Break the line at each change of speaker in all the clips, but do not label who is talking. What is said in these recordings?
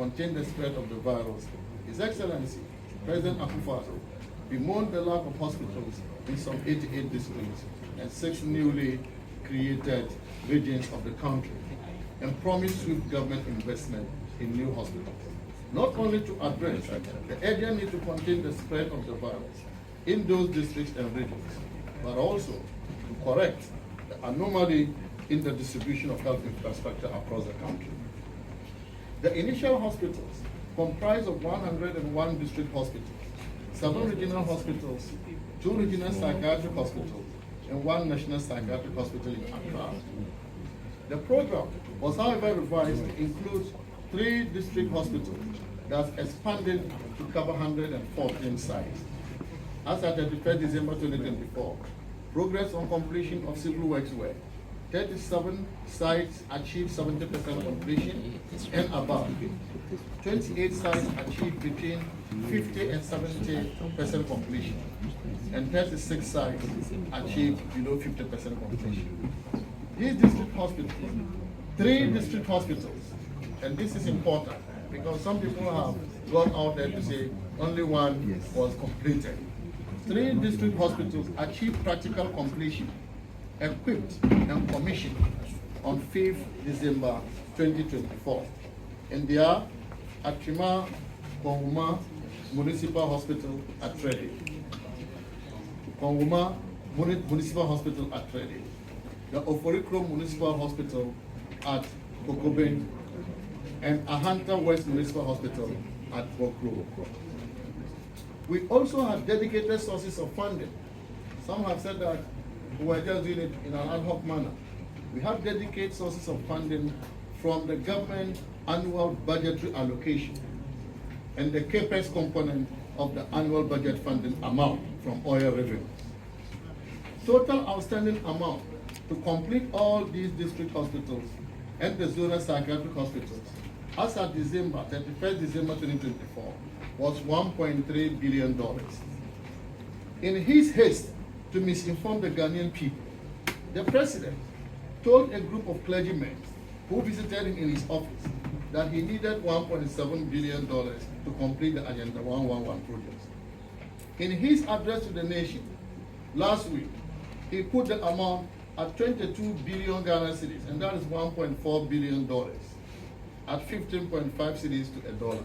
contain the spread of the virus, His Excellency, President Akufo-Addo, bemoaned the lack of hospitals in some 88 districts and 6 newly created regions of the country, and promised swift government investment in new hospitals, not only to address the urgent need to contain the spread of the virus in those districts and regions, but also to correct the anomaly in the distribution of health infrastructure across the country. The initial hospitals comprise of 101 district hospitals, 7 regional hospitals, 2 regional psychiatric hospitals, and 1 national psychiatric hospital in Accra. The program was, however, revised to include 3 district hospitals that expanded to cover 114 sites. As at the 31st December 2024, progress on completion of civil works were 37 sites achieved 70% completion and above. 28 sites achieved between 50 and 70% completion, and 36 sites achieved below 50% completion. These district hospitals, 3 district hospitals, and this is important because some people have gone out there to say only 1 was completed. 3 district hospitals achieved practical completion, equipped and commissioned on 5th December 2024. And they are Atrima Konguma Municipal Hospital at Trede, Konguma Municipal Hospital at Trede, the Oforikro Municipal Hospital at Kokoben, and Ahanta West Municipal Hospital at Bokro. We also have dedicated sources of funding. Some have said that we were just doing it in an ad hoc manner. We have dedicated sources of funding from the government annual budgetary allocation and the CAPEX component of the annual budget funding amount from oil revenue. Total outstanding amount to complete all these district hospitals and the zonal psychiatric hospitals as of December 31st December 2024 was $1.3 billion. In his haste to misinform the Ghanaian people, the president told a group of clergymen who visited him in his office that he needed $1.7 billion to complete the Agenda 111 project. In his address to the nation last week, he put the amount at 22 billion Ghana cedis, and that is $1.4 billion, at 15.5 cedis to $1.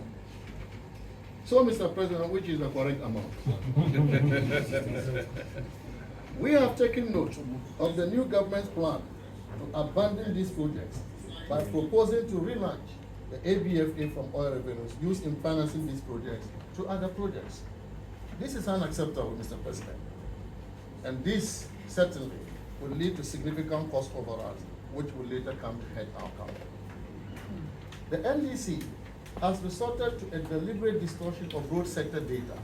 So, Mr. President, which is the correct amount? We have taken note of the new government's plan to abandon these projects by proposing to relaunch the ABFA from oil revenues used in financing these projects to other projects. This is unacceptable, Mr. President, and this certainly will lead to significant cost overruns, which will later come to hurt our country. The NDC has resorted to a deliberate distortion of road sector data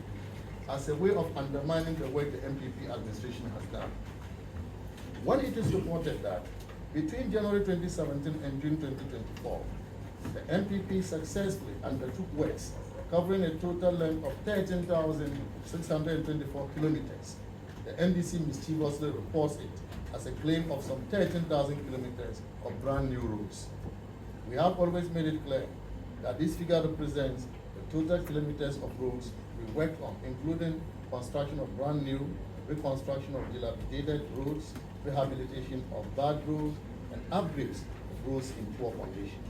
as a way of undermining the work the NPP administration has done. When it is reported that between January 2017 and June 2024, the NPP successfully undertook works covering a total length of 13,624 kilometers, the NDC mischievously reports it as a claim of some 13,000 kilometers of brand new roads. We have always made it clear that this figure represents the total kilometers of roads we worked on, including construction of brand new, reconstruction of dilapidated roads, rehabilitation of bad roads, and upgrades of roads in poor condition.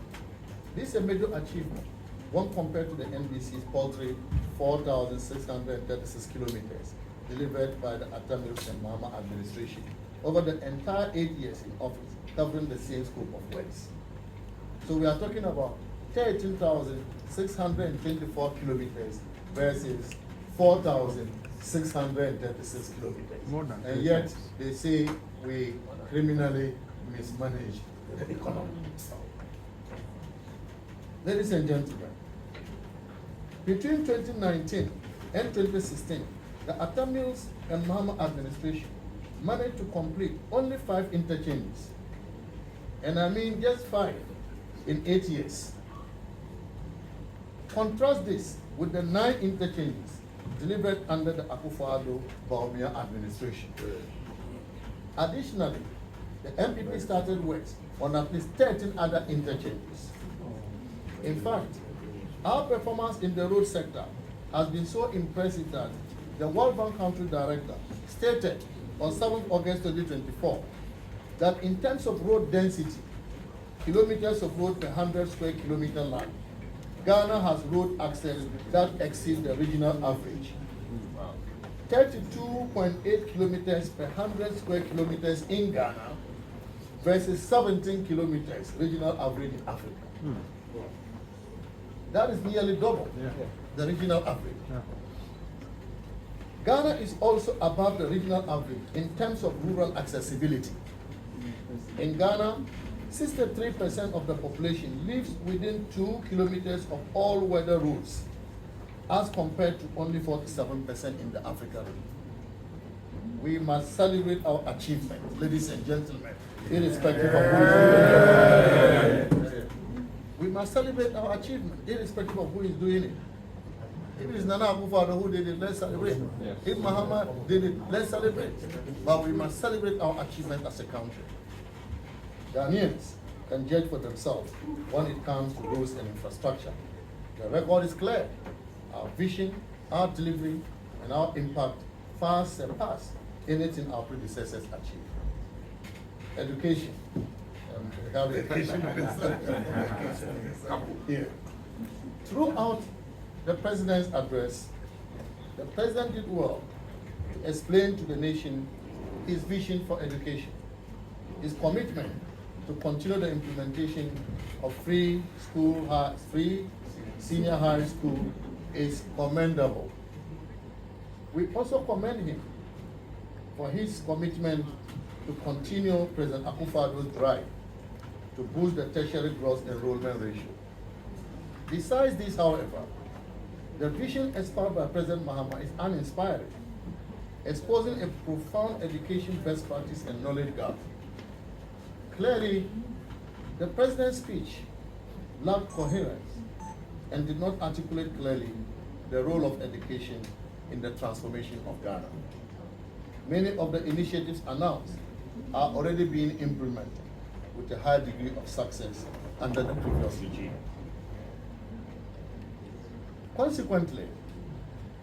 This is a major achievement when compared to the NDC's paltry 4,636 kilometers delivered by the Atamils and Mahama administration over the entire 8 years in office, covering the same scope of works. So we are talking about 13,624 kilometers versus 4,636 kilometers. And yet they say we criminally mismanage the economy. Ladies and gentlemen, between 2019 and 2016, the Atamils and Mahama administration managed to complete only 5 interchanges. And I mean just 5 in 8 years. Contrast this with the 9 interchanges delivered under the Akufo-Addo administration. Additionally, the NPP started works on at least 13 other interchanges. In fact, Our performance in the road sector has been so impressive that the World Bank Country Director stated on 7th August 2024 that in terms of road density, kilometers of road per 100 square kilometer land, Ghana has road access that exceeds the regional average. 32.8 kilometers per 100 square kilometers in Ghana versus 17 kilometers regional average in Africa. That is nearly double the regional average. Ghana is also above the regional average in terms of rural accessibility. In Ghana, 63% of the population lives within 2 kilometers of all weather roads, as compared to only 47% in the Africa region. We must celebrate our achievement, ladies and gentlemen, irrespective of who is doing it. We must celebrate our achievement, irrespective of who is doing it. If it is Nana Akufo-Addo who did it, let's celebrate. If Mahama did it, let's celebrate. But we must celebrate our achievement as a country. Ghanaians can judge for themselves when it comes to roads and infrastructure. The record is clear. Our vision, our delivery, and our impact far surpass anything our predecessors achieved. Education. Here. Throughout the president's address, the president did well to explain to the nation his vision for education, his commitment to continue the implementation of free senior high school is commendable. We also commend him for his commitment to continue President Akufo-Addo's drive to boost the tertiary gross enrollment ratio. Besides this, however, the vision espoused by President Mahama is uninspiring, exposing a profound education best practice and knowledge gap. Clearly, the president's speech lacked coherence and did not articulate clearly the role of education in the transformation of Ghana. Many of the initiatives announced are already being implemented with a high degree of success under the previous regime. Consequently,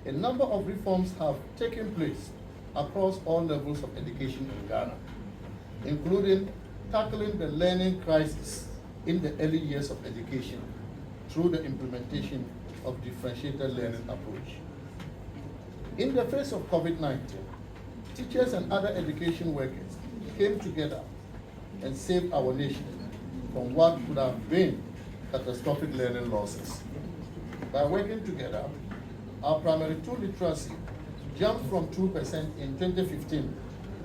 a number of reforms have taken place across all levels of education in Ghana, including tackling the learning crisis in the early years of education through the implementation of differentiated learning approach. In the face of COVID-19, teachers and other education workers came together and saved our nation from what could have been catastrophic learning losses. By working together, our primary 2 literacy jumped from 2% in 2015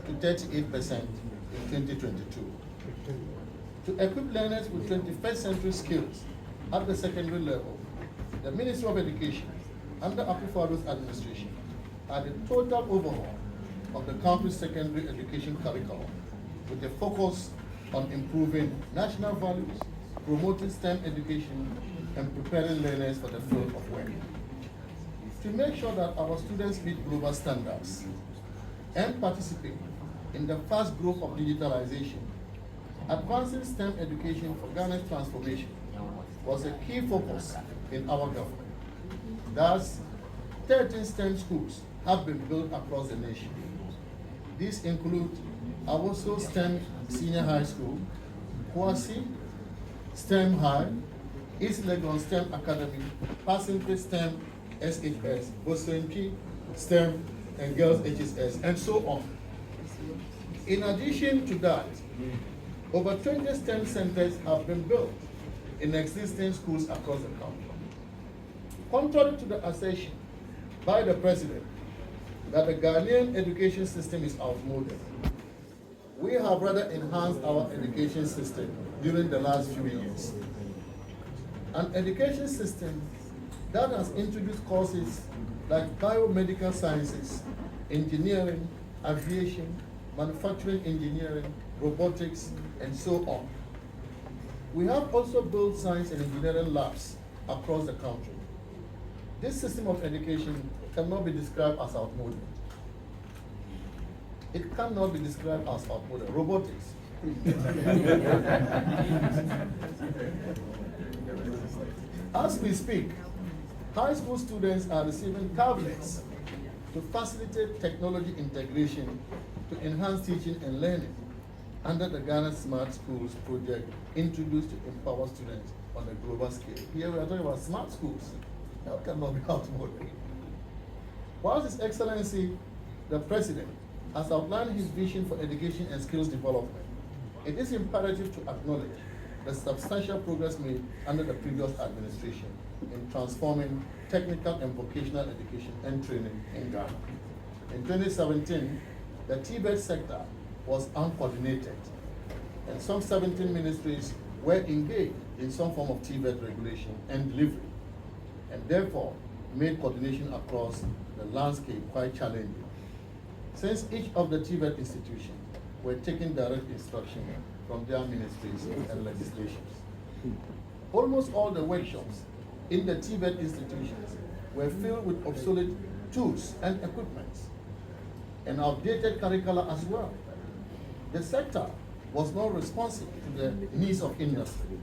to 38% in 2022. To equip learners with 21st century skills at the secondary level, the Ministry of Education, under Akufo-Addo's administration, had a total overhaul of the country's secondary education curriculum with a focus on improving national values, promoting STEM education, and preparing learners for the field of work. To make sure that our students meet global standards and participate in the fast growth of digitalization, advancing STEM education for Ghana's transformation was a key focus in our government. Thus, 13 STEM schools have been built across the nation. These include Awoso STEM Senior High School, Kwasi STEM High, East Legon STEM Academy, Passington STEM SHS, Bosenki STEM and Girls HSS, and so on. In addition to that, over 20 STEM centers have been built in existing schools across the country. Contrary to the assertion by the president that the Ghanaian education system is outmoded, we have rather enhanced our education system during the last few years. An education system that has introduced courses like biomedical sciences, engineering, aviation, manufacturing engineering, robotics, and so on. We have also built science and engineering labs across the country. This system of education cannot be described as outmoded. It cannot be described as outmoded. As we speak, high school students are receiving tablets to facilitate technology integration to enhance teaching and learning under the Ghana Smart Schools project introduced to empower students on a global scale. Here we are talking about smart schools. That cannot be outmoded. Whilst His Excellency, the President, has outlined his vision for education and skills development, it is imperative to acknowledge the substantial progress made under the previous administration in transforming technical and vocational education and training in Ghana. In 2017, the TVET sector was uncoordinated, and some 17 ministries were engaged in some form of TVET regulation and delivery, and therefore made coordination across the landscape quite challenging, since each of the TVET institutions were taking direct instruction from their ministries and legislations. Almost all the workshops in the TVET institutions were filled with obsolete tools and equipment, and outdated curricula as well. The sector was not responsive to the needs of industry.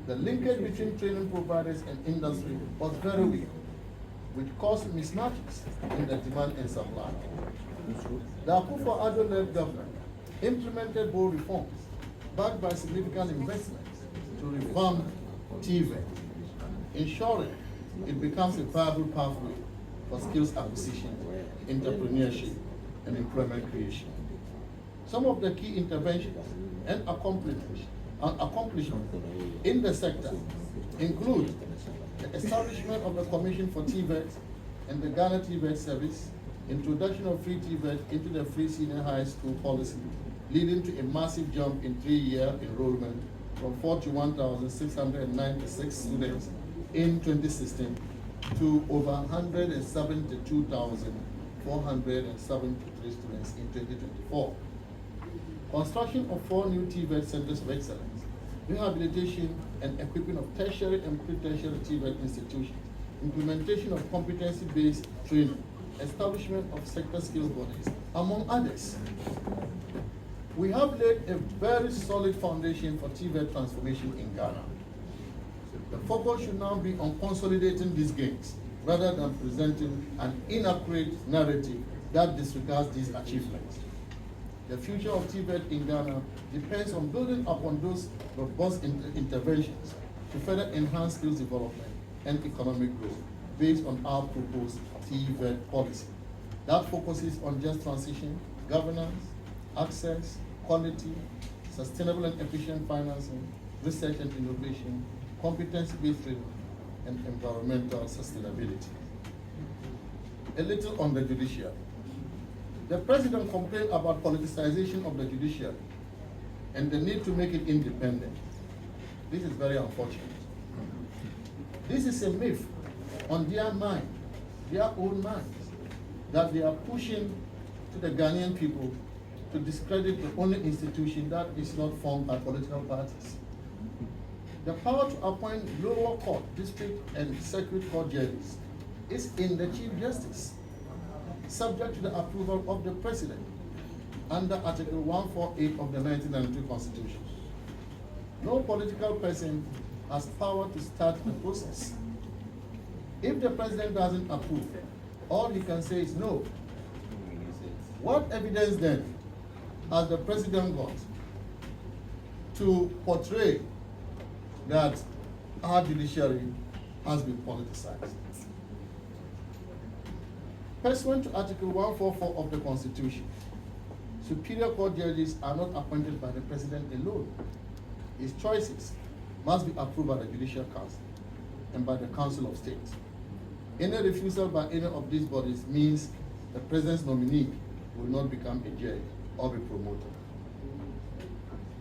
The linkage between training providers and industry was very weak, which caused mismatches in the demand and supply. The Akufo-Addo-led government implemented bold reforms backed by significant investments to revamp TVET, ensuring it becomes a viable pathway for skills acquisition, entrepreneurship, and employment creation. Some of the key interventions and accomplishments in the sector include the establishment of the Commission for TVET and the Ghana TVET Service, introduction of free TVET into the free senior high school policy, leading to a massive jump in 3-year enrollment from 41,696 students in 2016 to over 172,473 students in 2024. Construction of 4 new TVET centers of excellence, rehabilitation and equipping of tertiary and pre-tertiary TVET institutions, implementation of competency-based training, establishment of sector skills bodies, among others. We have laid a very solid foundation for TVET transformation in Ghana. The focus should now be on consolidating these gains rather than presenting an inaccurate narrative that disregards these achievements. The future of TVET in Ghana depends on building upon those robust interventions to further enhance skills development and economic growth based on our proposed TVET policy that focuses on just transition, governance, access, quality, sustainable and efficient financing, research and innovation, competency-based training, and environmental sustainability. A little on the judiciary. The President complained about politicization of the judiciary and the need to make it independent. This is very unfortunate. This is a myth on their mind, their own minds, that they are pushing to the Ghanaian people to discredit the only institution that is not formed by political parties. The power to appoint lower court, district, and circuit court judges is in the Chief Justice, subject to the approval of the President under Article 148 of the 1992 Constitution. No political person has power to start the process. If the President doesn't approve, all he can say is no. What evidence then has the President got to portray that our judiciary has been politicized? Pursuant to Article 144 of the Constitution, superior court judges are not appointed by the President alone. His choices must be approved by the Judicial Council and by the Council of State. Any refusal by any of these bodies means the President's nominee will not become a judge or be promoted.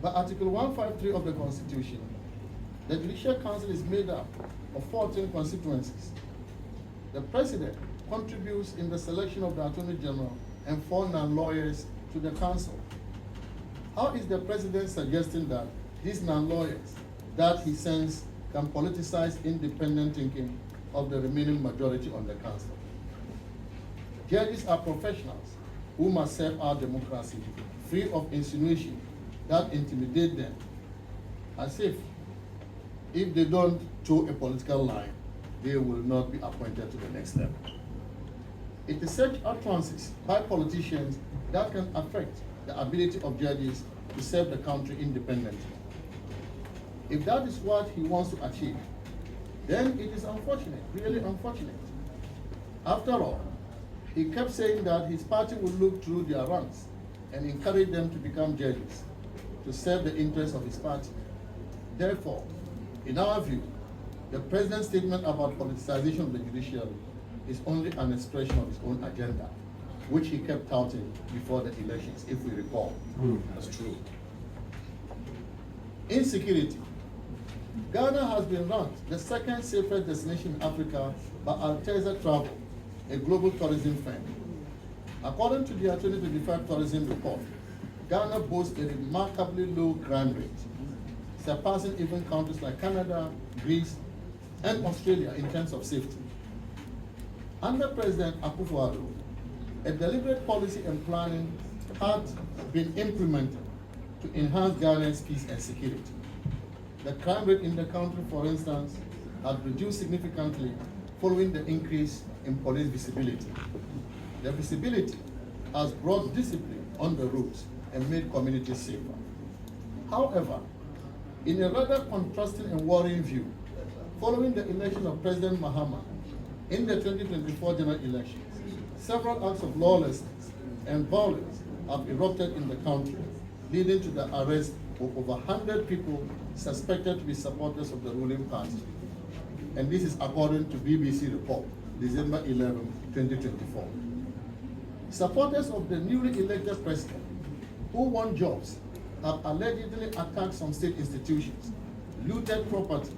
By Article 153 of the Constitution, the Judicial Council is made up of 14 constituencies. The President contributes in the selection of the Attorney General and 4 non-lawyers to the Council. How is the President suggesting that these non-lawyers that he sends can politicize independent thinking of the remaining majority on the Council? Judges are professionals who must serve our democracy free of insinuation that intimidate them, as if if they don't toe a political line, they will not be appointed to the next level. It is such utterances by politicians that can affect the ability of judges to serve the country independently. If that is what he wants to achieve, then it is unfortunate, really unfortunate. After all, he kept saying that his party will look through their ranks and encourage them to become judges, to serve the interests of his party. Therefore, in our view, the president's statement about politicization of the judiciary is only an expression of his own agenda, which he kept touting before the elections, if we recall.
That's true.
Insecurity. Ghana has been ranked the second safest destination in Africa by Alteza Travel, a global tourism firm. According to their 2025 tourism report, Ghana boasts a remarkably low crime rate, surpassing even countries like Canada, Greece, and Australia in terms of safety. Under President Akufo-Addo, a deliberate policy and planning had been implemented to enhance Ghana's peace and security. The crime rate in the country, for instance, has reduced significantly following the increase in police visibility. The visibility has brought discipline on the roads and made communities safer. However, in a rather contrasting and worrying view, following the election of President Mahama in the 2024 general elections, several acts of lawlessness and violence have erupted in the country, leading to the arrest of over 100 people suspected to be supporters of the ruling party. And this is according to BBC report, December 11, 2024. Supporters of the newly elected president who won jobs have allegedly attacked some state institutions, looted property,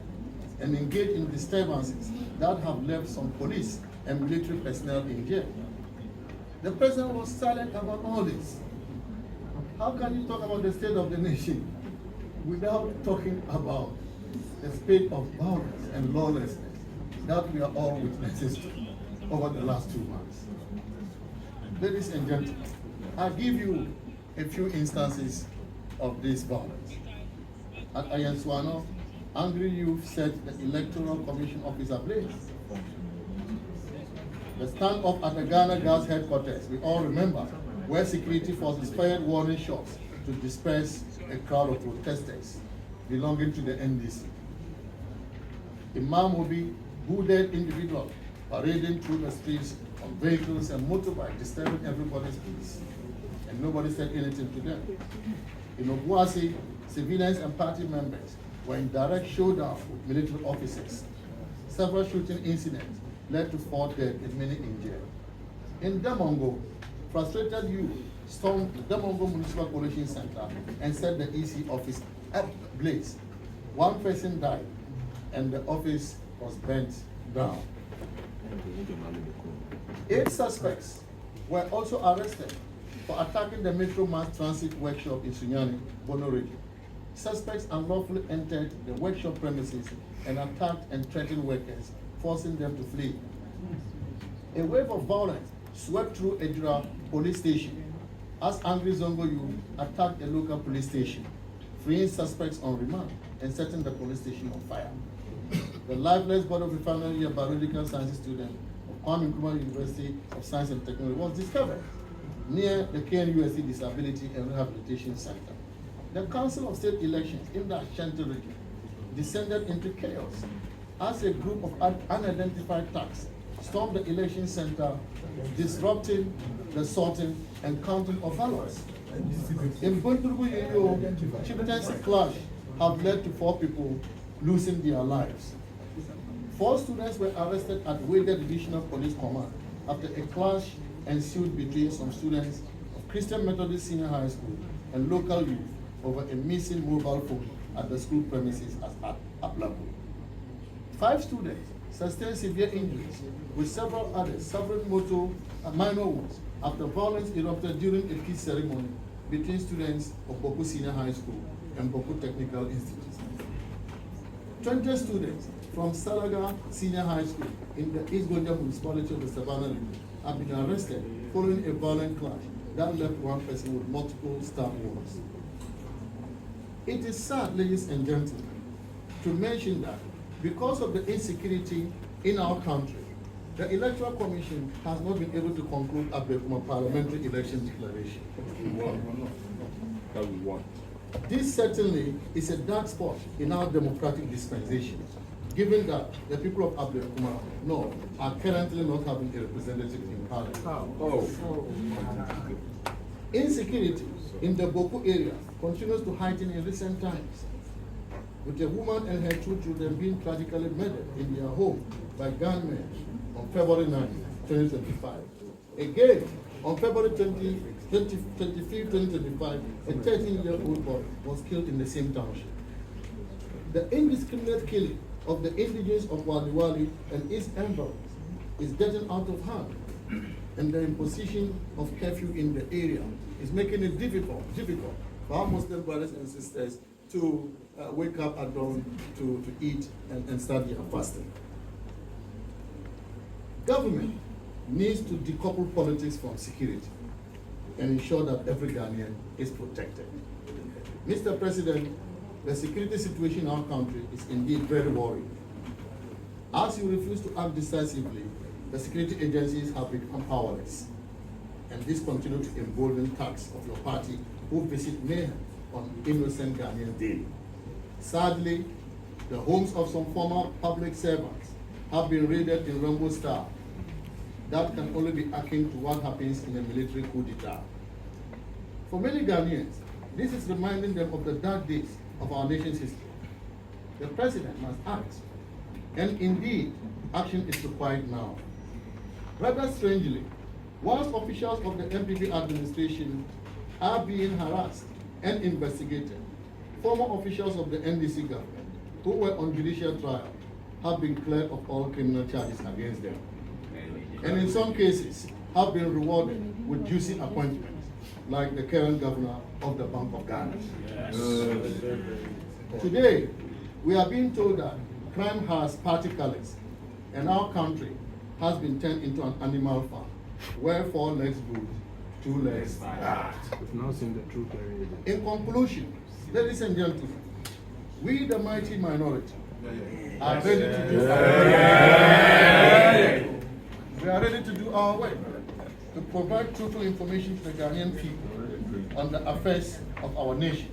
and engaged in disturbances that have left some police and military personnel in jail. The president was silent about all this. How can you talk about the state of the nation without talking about the state of violence and lawlessness that we are all witnesses to over the last 2 months? Ladies and gentlemen, I'll give you a few instances of this violence. At Ayanswano, angry youth set the Electoral Commission office ablaze. The standoff at the Ghana Gas headquarters, we all remember, where security forces fired warning shots to disperse a crowd of protesters belonging to the NDC. Imam Obi, hooded individual, parading through the streets on vehicles and motorbikes, disturbing everybody's peace, and nobody said anything to them. In Obuasi, civilians and party members were in direct showdown with military officers. Several shooting incidents led to 4 dead and many in jail. In Damongo, frustrated youth stormed the Damongo Municipal Coalition Center and set the EC office ablaze. 1 person died and the office was burnt down. 8 suspects were also arrested for attacking the Metro Mass Transit workshop in Sunyani, Bono region. Suspects unlawfully entered the workshop premises and attacked and threatened workers, forcing them to flee. A wave of violence swept through Ejura police station as angry Zongo youth attacked a local police station, freeing suspects on remand and setting the police station on fire. The lifeless body of a final year biological sciences student of Kwame Nkrumah University of Science and Technology was discovered near the KNUST Disability and Rehabilitation Center. The Council of State Elections in the Ashanti region descended into chaos as a group of unidentified thugs stormed the election center, disrupting the sorting and counting of ballots. In Bundurugu Yoyo, chieftaincy clash have led to 4 people losing their lives. 4 students were arrested at Wade Divisional Police Command after a clash ensued between some students of Christian Methodist Senior High School and local youth over a missing mobile phone at the school premises at Aplapu. 5 students sustained severe injuries, with several others suffering minor wounds after violence erupted during a peace ceremony between students of Boku Senior High School and Boku Technical Institute. 20 students from Salaga Senior High School in the East Gonja municipality of the Savannah region have been arrested following a violent clash that left 1 person with multiple stab wounds. It is sad, ladies and gentlemen, to mention that because of the insecurity in our country, the Electoral Commission has not been able to conclude a parliamentary election declaration.
That we want.
This certainly is a dark spot in our democratic dispensation, given that the people of Ablekuma North are currently not having a representative in parliament. Insecurity in the Boko area continues to heighten in recent times, with a woman and her two children being tragically murdered in their home by gunmen on February 9, 2025. Again, on February 25, 2025, a 13-year-old boy was killed in the same township. The indiscriminate killing of the indigenous of Waliwali and East Envelope is getting out of hand, and the imposition of curfew in the area is making it difficult for our Muslim brothers and sisters to wake up at dawn to eat and start their fasting. Government needs to decouple politics from security and ensure that every Ghanaian is protected. Mr. President, the security situation in our country is indeed very worrying. As you refuse to act decisively, the security agencies have become powerless, and this continues to embolden thugs of your party who visit mayhem on innocent Ghanaians daily. Sadly, the homes of some former public servants have been raided in Rainbow style. That can only be akin to what happens in a military coup d'etat. For many Ghanaians, this is reminding them of the dark days of our nation's history. The president must act, and indeed, action is required now. Rather strangely, whilst officials of the NPP administration are being harassed and investigated, former officials of the NDC government who were on judicial trial have been cleared of all criminal charges against them, and in some cases have been rewarded with juicy appointments, like the current governor of the Bank of Ghana. Yes. Today, we are being told that crime has party colors, and our country has been turned into an animal farm, where 4 legs good, 2 legs bad.
We've not seen the truth.
In conclusion, ladies and gentlemen, we, the mighty minority, are ready to do our work. We are ready to do our work to provide total information to the Ghanaian people on the affairs of our nation,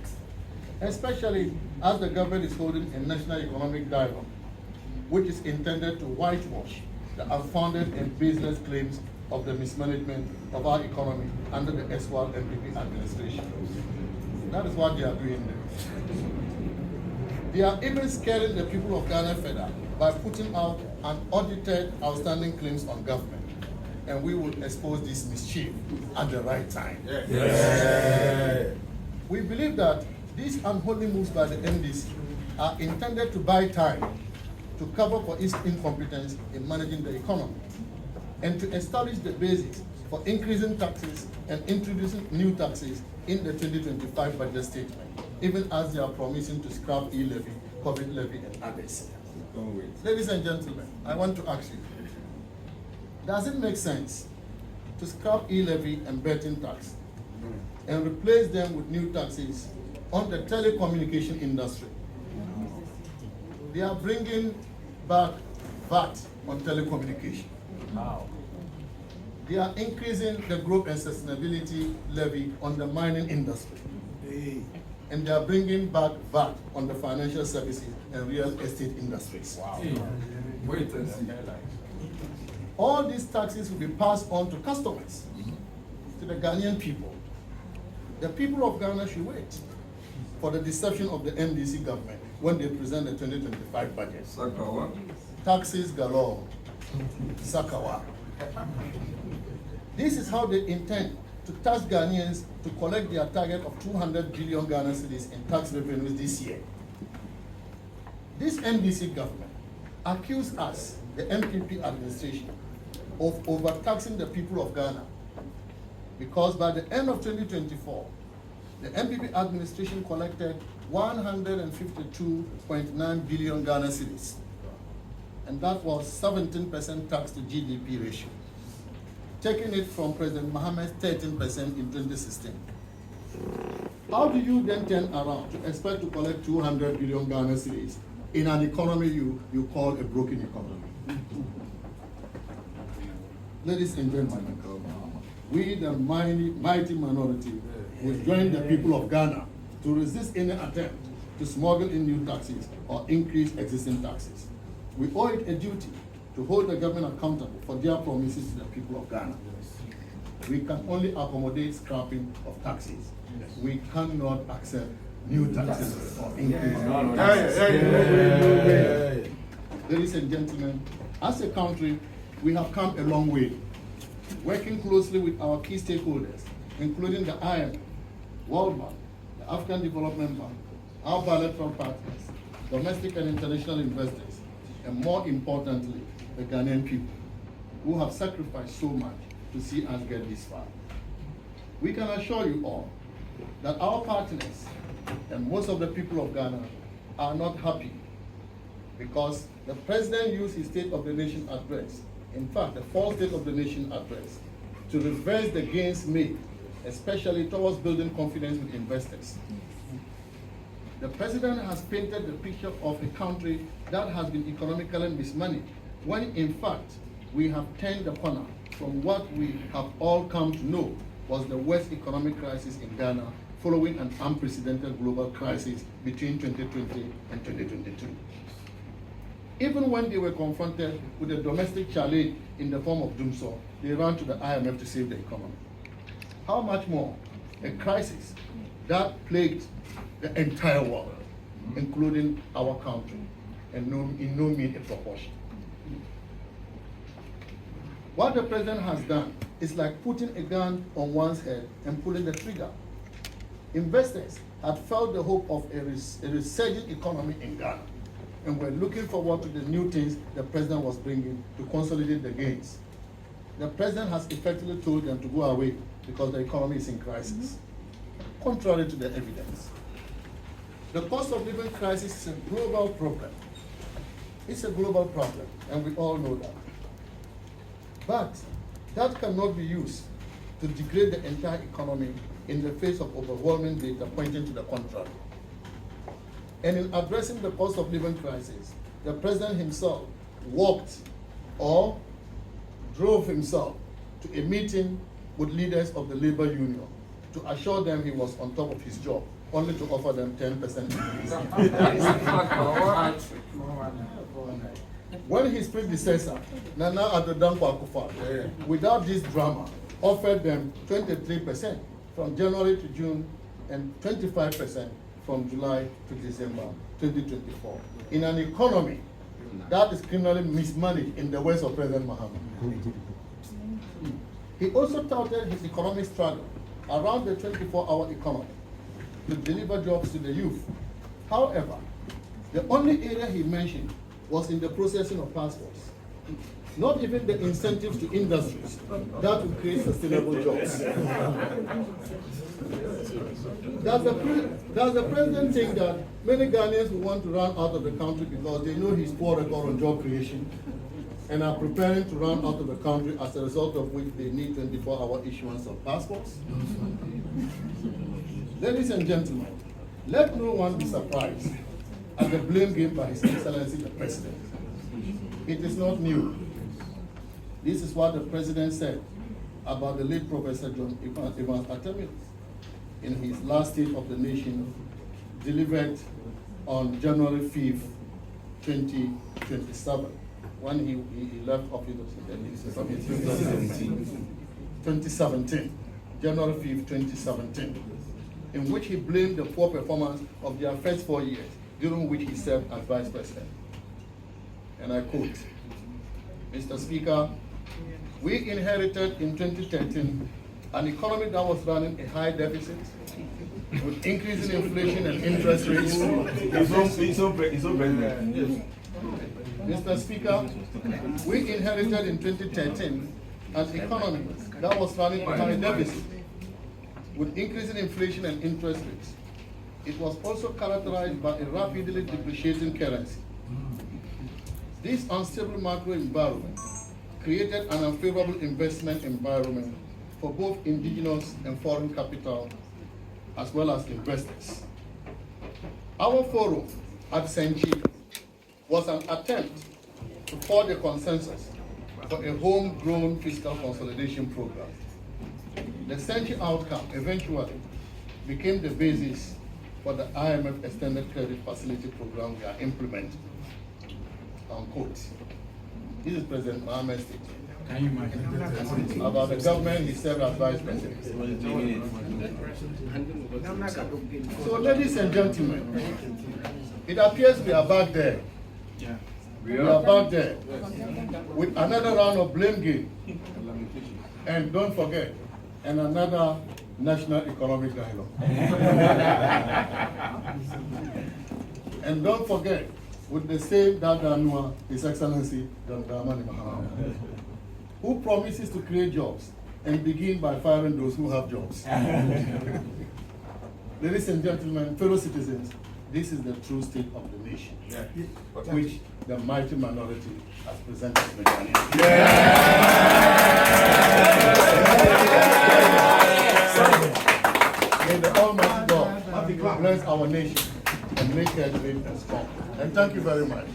especially as the government is holding a national economic dialogue, which is intended to whitewash the unfounded and baseless claims of the mismanagement of our economy under the SWAL NPP administration. That is what they are doing there. They are even scaring the people of Ghana further by putting out unaudited outstanding claims on government. And we will expose this mischief at the right time. Yes. Yes. We believe that these unholy moves by the NDC are intended to buy time to cover for its incompetence in managing the economy and to establish the basis for increasing taxes and introducing new taxes in the 2025 budget statement, even as they are promising to scrap e-levy, COVID levy, and others. Ladies and gentlemen, I want to ask you, does it make sense to scrap e-levy and betting tax and replace them with new taxes on the telecommunication industry? They are bringing back VAT on telecommunication. Wow. They are increasing the growth and sustainability levy on the mining industry. Hey. And they are bringing back VAT on the financial services and real estate industries. Wow. Hey. Wait and see. All these taxes will be passed on to customers, to the Ghanaian people. The people of Ghana should wait for the deception of the NDC government when they present the 2025 budget. Sakawa. Taxes galore. Sakawa. This is how they intend to tax Ghanaians to collect their target of 200 billion Ghana cedis in tax revenues this year. This NDC government accused us, the NPP administration, of overtaxing the people of Ghana, because by the end of 2024, the NPP administration collected 152.9 billion Ghana cedis, and that was 17% tax to GDP ratio, taking it from President Mahama's 13% in 2016. How do you then turn around to expect to collect 200 billion Ghana cedis in an economy you call a broken economy. Ladies and gentlemen, we the mighty minority will join the people of Ghana to resist any attempt to smuggle in new taxes or increase existing taxes. We owe it a duty to hold the government accountable for their promises to the people of Ghana. We can only accommodate scrapping of taxes. We cannot accept new taxes or increase taxes. Ladies and gentlemen, as a country, we have come a long way, working closely with our key stakeholders, including the IMF, World Bank, the African Development Bank, our bilateral partners, domestic and international investors, and more importantly, the Ghanaian people, who have sacrificed so much to see us get this far. We can assure you all that our partners and most of the people of Ghana are not happy because the president used his State of the Nation address, in fact, the false State of the Nation address, to reverse the gains made, especially towards building confidence with investors. The president has painted the picture of a country that has been economically mismanaged, when in fact, we have turned the corner from what we have all come to know was the worst economic crisis in Ghana following an unprecedented global crisis between 2020 and 2022. Even when they were confronted with a domestic challenge in the form of DUMSOR, they ran to the IMF to save the economy. How much more a crisis that plagued the entire world, including our country, and in no mean a proportion. What the president has done is like putting a gun on one's head and pulling the trigger. Investors had felt the hope of a resurgent economy in Ghana, and were looking forward to the new things the president was bringing to consolidate the gains. The president has effectively told them to go away because the economy is in crisis, contrary to the evidence. The cost of living crisis is a global problem. It's a global problem, and we all know that. But that cannot be used to degrade the entire economy in the face of overwhelming data pointing to the contrary. And in addressing the cost of living crisis, the president himself walked or drove himself to a meeting with leaders of the labor union to assure them he was on top of his job, only to offer them 10% increase. When his predecessor, Naana without this drama, offered them 23% from January to June and 25% from July to December 2024, in an economy that is criminally mismanaged in the words of President Mahama. He also touted his economic struggle around the 24-hour economy to deliver jobs to the youth. However, the only area he mentioned was in the processing of passports. Not even the incentives to industries that will create sustainable jobs. Does the president think that many Ghanaians will want to run out of the country because they know his poor record on job creation and are preparing to run out of the country as a result of which they need 24-hour issuance of passports? Ladies and gentlemen, let no one be surprised at the blame given by His Excellency the President. It is not new. This is what the President said about the late Professor John Evans Atemius in his last State of the Nation delivered on January 5th, 2027, when he left office in 2017, January 5th, 2017, in which he blamed the poor performance of their first 4 years, during which he served as Vice President. And I quote, Mr. Speaker, we inherited in 2013 an economy that was running a high deficit with increasing inflation and interest rates. Mr. Speaker, we inherited in 2013 an economy that was running a high deficit with increasing inflation and interest rates. It was also characterized by a rapidly depreciating currency. This unstable macro environment created an unfavorable investment environment for both indigenous and foreign capital, as well as investors. Our forum at Senchi was an attempt to forge a consensus for a homegrown fiscal consolidation program. The essential outcome eventually became the basis for the IMF Extended Credit Facility Program we are implementing. Unquote. This is President Mahama's statement.
Can you imagine?
About the government he served as vice president. So, ladies and gentlemen, it appears we are back there.
Yeah.
We are back there with another round of blame game. And don't forget, and another national economic dialogue. And don't forget, with the same Dadanua, His Excellency Dr. Mahama, who promises to create jobs and begin by firing those who have jobs. Ladies and gentlemen, fellow citizens, this is the true state of the nation, which the mighty minority has presented to the Ghanaians. May the Almighty God bless our nation and make her great and strong. And thank you very much.